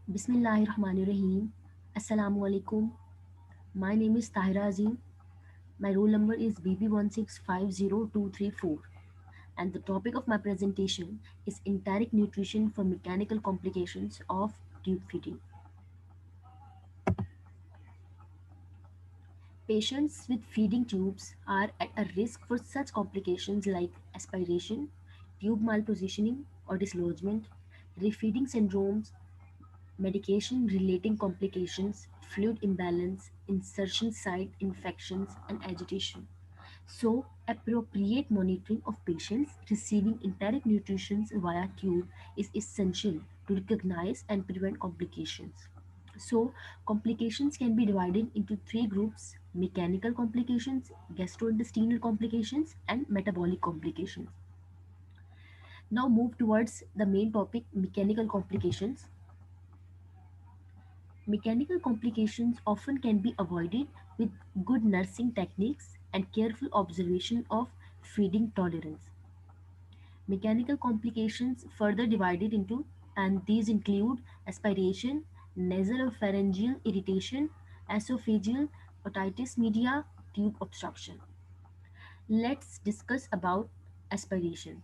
Bismillahirrahmanirrahim. Assalamu alaikum. My name is Tahira Azim. My roll number is BB1650234. And the topic of my presentation is enteric nutrition for mechanical complications of tube feeding. Patients with feeding tubes are at a risk for such complications like aspiration, tube malpositioning or dislodgement, refeeding syndromes, medication relating complications, fluid imbalance, insertion site infections, and agitation. So, appropriate monitoring of patients receiving enteric nutrition via tube is essential to recognize and prevent complications. So, complications can be divided into three groups: mechanical complications, gastrointestinal complications, and metabolic complications. Now, move towards the main topic: mechanical complications. Mechanical complications often can be avoided with good nursing techniques and careful observation of feeding tolerance. Mechanical complications further divided into, and these include aspiration, nasopharyngeal irritation, esophageal otitis media, tube obstruction. Let's discuss about aspiration.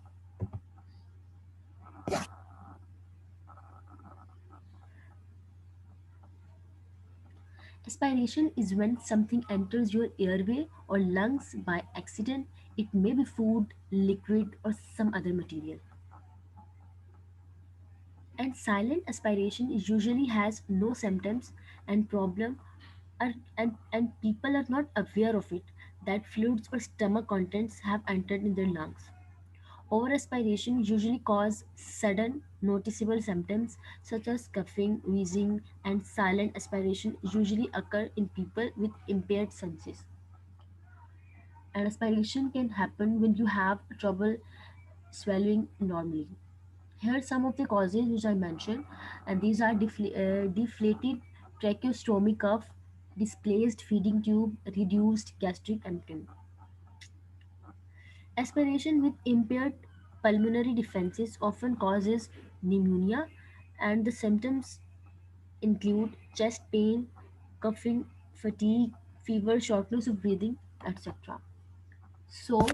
Aspiration is when something enters your airway or lungs by accident. It may be food, liquid, or some other material. And silent aspiration usually has no symptoms and problem and people are not aware of it that fluids or stomach contents have entered in their lungs. Over-aspiration usually cause sudden, noticeable symptoms such as coughing, wheezing, and silent aspiration usually occur in people with impaired senses. And aspiration can happen when you have trouble swallowing normally. Here are some of the causes which I mentioned, and these are deflated tracheostomy cuff, displaced feeding tube, reduced gastric emptying. Aspiration with impaired pulmonary defenses often causes pneumonia, and the symptoms include chest pain, coughing, fatigue, fever, shortness of breathing, etc. So,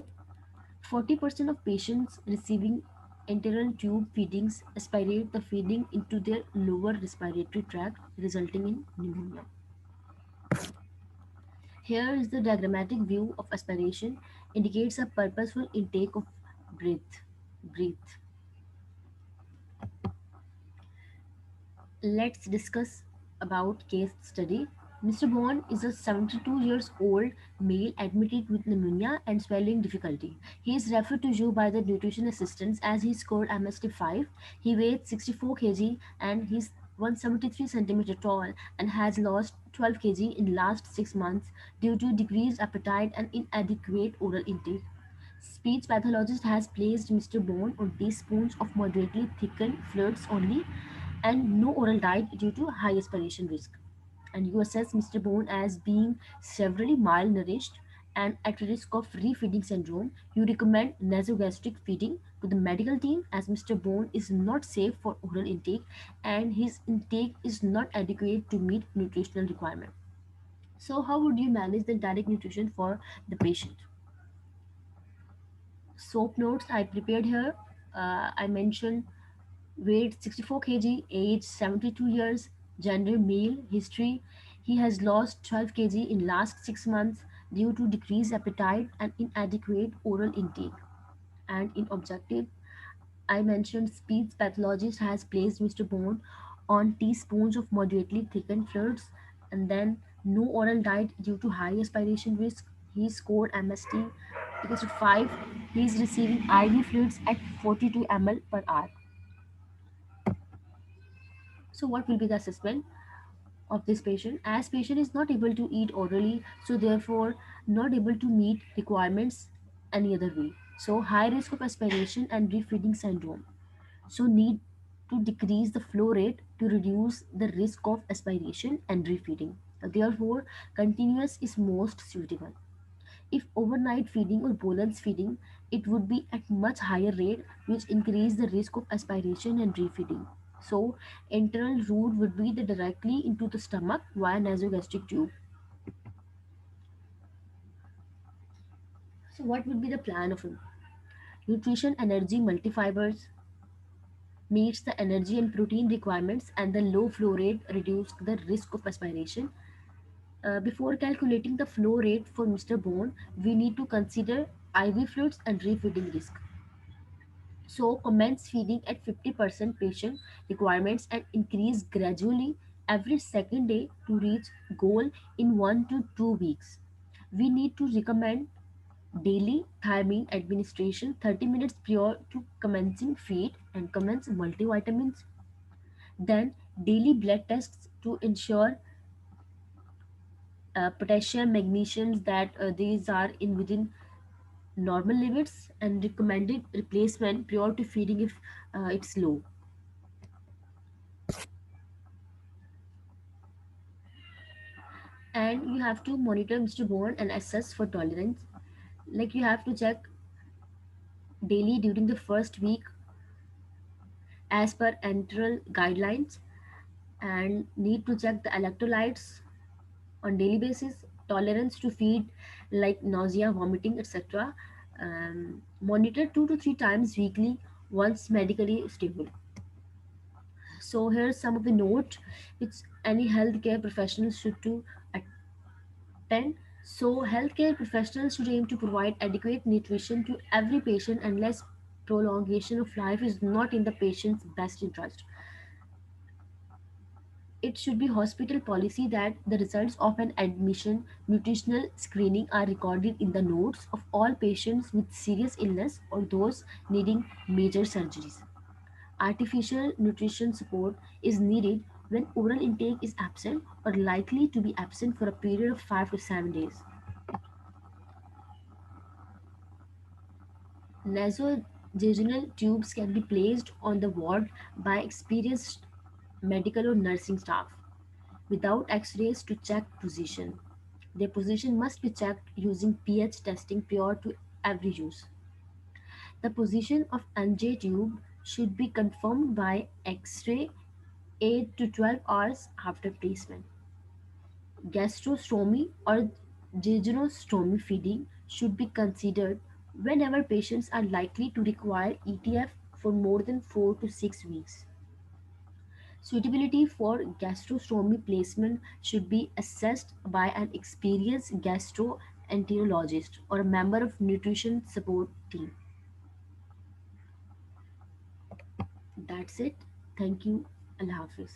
40% of patients receiving enteral tube feedings aspirate the feeding into their lower respiratory tract, resulting in pneumonia. Here is the diagrammatic view of aspiration, indicates a purposeful intake of breath. Breathe. Let's discuss about case study. Mr. Bond is a 72 years old male admitted with pneumonia and swallowing difficulty. He is referred to you by the nutrition assistants as he scored MST5. He weighs 64 kg and he's 173 centimeter tall and has lost 12 kg in last 6 months due to decreased appetite and inadequate oral intake. Speech pathologist has placed Mr. Bone on teaspoons of moderately thickened fluids only and no oral diet due to high aspiration risk. And you assess Mr. Bone as being severely malnourished and at risk of refeeding syndrome. You recommend nasogastric feeding to the medical team as Mr. Bone is not safe for oral intake and his intake is not adequate to meet nutritional requirement. So how would you manage the direct nutrition for the patient? Soap notes I prepared here. I mentioned weight 64 kg, age 72 years, gender male, history. He has lost 12 kg in last 6 months due to decreased appetite and inadequate oral intake. And in objective, I mentioned speech pathologist has placed Mr. Bone on teaspoons of moderately thickened fluids and then no oral diet due to high aspiration risk. He scored MST equals to 5. He is receiving IV fluids at 42 ml per hour. So what will be the assessment of this patient? As patient is not able to eat orally, so therefore not able to meet requirements any other way. So high risk of aspiration and refeeding syndrome. So need to decrease the flow rate to reduce the risk of aspiration and refeeding. Therefore, continuous is most suitable. If overnight feeding or bolus feeding, it would be at much higher rate, which increase the risk of aspiration and refeeding. So internal route would be the directly into the stomach via nasogastric tube. So what would be the plan of nutrition? Energy multifibers meets the energy and protein requirements, and the low flow rate reduced the risk of aspiration. Before calculating the flow rate for Mr. Bone, we need to consider IV fluids and refeeding risk. So commence feeding at 50% patient requirements and increase gradually every second day to reach goal in 1 to 2 weeks. We need to recommend daily thiamine administration 30 minutes prior to commencing feed and commence multivitamins. Then daily blood tests to ensure potassium, magnesium that these are in within normal limits, and recommended replacement prior to feeding if it's low. And you have to monitor Mr. Bone and assess for tolerance. Like you have to check daily during the first week as per enteral guidelines, and need to check the electrolytes on daily basis, tolerance to feed like nausea, vomiting, etc. Monitor 2 to 3 times weekly once medically stable. So here's some of the note which any healthcare professional should to attend. So healthcare professionals should aim to provide adequate nutrition to every patient unless prolongation of life is not in the patient's best interest. It should be hospital policy that the results of an admission nutritional screening are recorded in the notes of all patients with serious illness or those needing major surgeries. Artificial nutrition support is needed when oral intake is absent or likely to be absent for a period of 5 to 7 days. Nasovaginal tubes can be placed on the ward by experienced medical or nursing staff without x-rays to check position. Their position must be checked using pH testing prior to every use. The position of NJ tube should be confirmed by X-ray 8 to 12 hours after placement. Gastrostomy or jejunostomy feeding should be considered whenever patients are likely to require ETF for more than 4 to 6 weeks. Suitability for gastrostomy placement should be assessed by an experienced gastroenterologist or a member of nutrition support team. That's it. Thank you. Allah Hafiz.